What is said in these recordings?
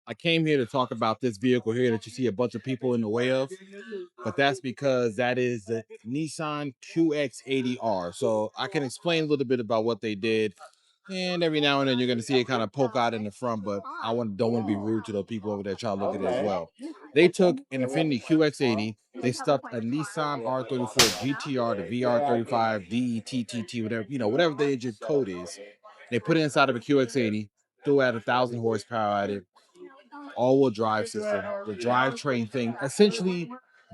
I came here to talk about this vehicle here that you see a bunch of people in the way of, but that's because that is the Nissan QX80R. So I can explain a little bit about what they did. And every now and then you're going to see it kind of poke out in the front, but don't want to be rude to the people over there trying to look at it as well. They took an Infiniti QX80, they stuffed a Nissan R34 GTR, the VR35 DETTT, whatever, whatever the engine code is. They put it inside of a QX80, threw out 1,000 horsepower at it, all-wheel drive system, the drivetrain thing, essentially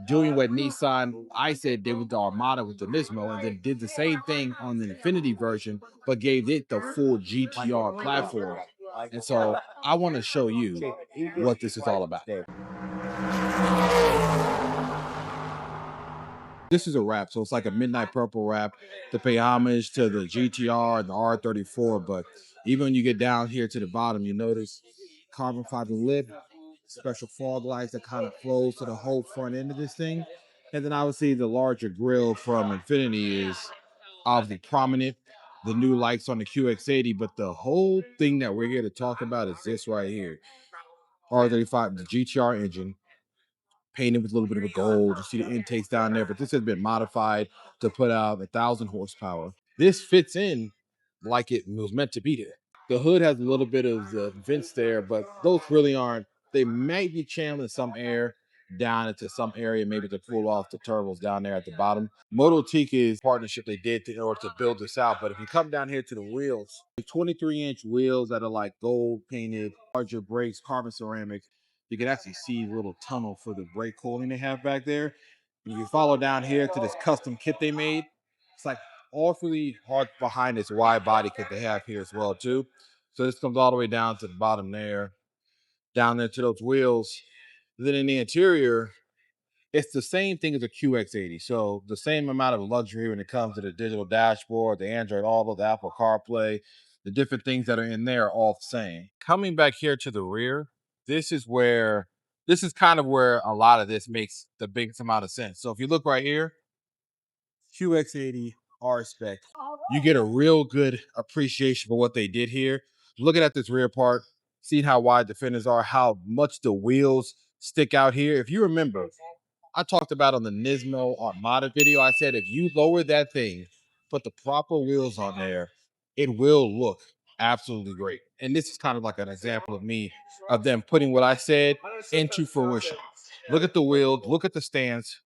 doing what Nissan, I said, did with the Armada with the Nismo, and then did the same thing on the Infiniti version, but gave it the full GTR platform. And so I want to show you what this is all about. This is a wrap, so it's like a midnight purple wrap to pay homage to the GTR and the R34. But even when you get down here to the bottom, you notice carbon fiber lip, special fog lights that kind of flows to the whole front end of this thing. And then obviously the larger grille from Infiniti is obviously prominent. The new lights on the QX80, but the whole thing that we're here to talk about is this right here. R35, the GTR engine, painted with a little bit of a gold. You see the intakes down there, but this has been modified to put out 1,000 horsepower. This fits in like it was meant to be there. The hood has a little bit of the vents there, but those really aren't. They may be channeling some air down into some area, maybe to cool off the turbos down there at the bottom. Moto Tika's partnership they did in order to build this out. But if you come down here to the wheels, 23-inch wheels that are like gold painted, larger brakes, carbon ceramic. You can actually see a little tunnel for the brake cooling they have back there. And you follow down here to this custom kit they made. It's like awfully hard behind this wide body kit they have here as well too. So this comes all the way down to the bottom there, down there to those wheels. Then in the interior, it's the same thing as a QX80. So the same amount of luxury when it comes to the digital dashboard, the Android Auto, the Apple CarPlay, the different things that are in there are all the same. Coming back here to the rear, this is kind of where a lot of this makes the biggest amount of sense. So if you look right here, QX80 R-Spec, you get a real good appreciation for what they did here. Looking at this rear part, seeing how wide the fenders are, how much the wheels stick out here. If you remember, I talked about on the Nismo Armada video, I said if you lower that thing, put the proper wheels on there, it will look absolutely great. And this is kind of like an example of them putting what I said into fruition. Look at the wheels, look at the stance,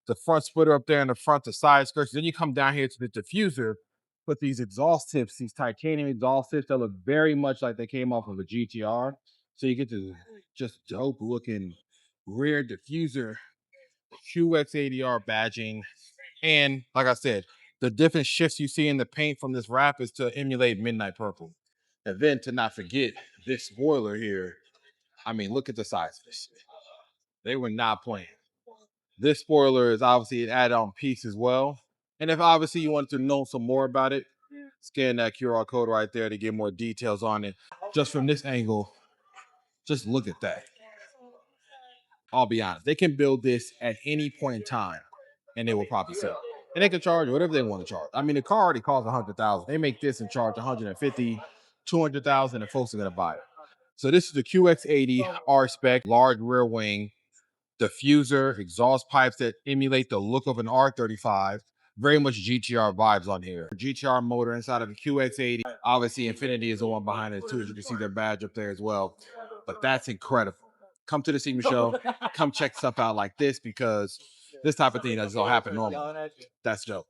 the front splitter up there in the front, the side skirts. Then you come down here to the diffuser, put these exhaust tips, these titanium exhaust tips that look very much like they came off of a GTR. So you get this just dope looking rear diffuser, QX80R badging. And like I said, the different shifts you see in the paint from this wrap is to emulate midnight purple. And then to not forget this spoiler here. I mean, look at the size of this. They were not playing. This spoiler is obviously an add-on piece as well. And if obviously you wanted to know some more about it, scan that QR code right there to get more details on it. Just from this angle, just look at that. I'll be honest, they can build this at any point in time and they will probably sell. And they can charge whatever they want to charge. I mean, the car already costs 100,000. They make this and charge 150, 200,000, and folks are going to buy it. So this is the QX80 R-Spec, large rear wing, diffuser, exhaust pipes that emulate the look of an R35. Very much GTR vibes on here. GTR motor inside of the QX80. Obviously, Infiniti is the one behind it too. As you can see their badge up there as well. But that's incredible. Come to the SEMA show. Come check stuff out like this because this type of thing doesn't happen normally. That's dope.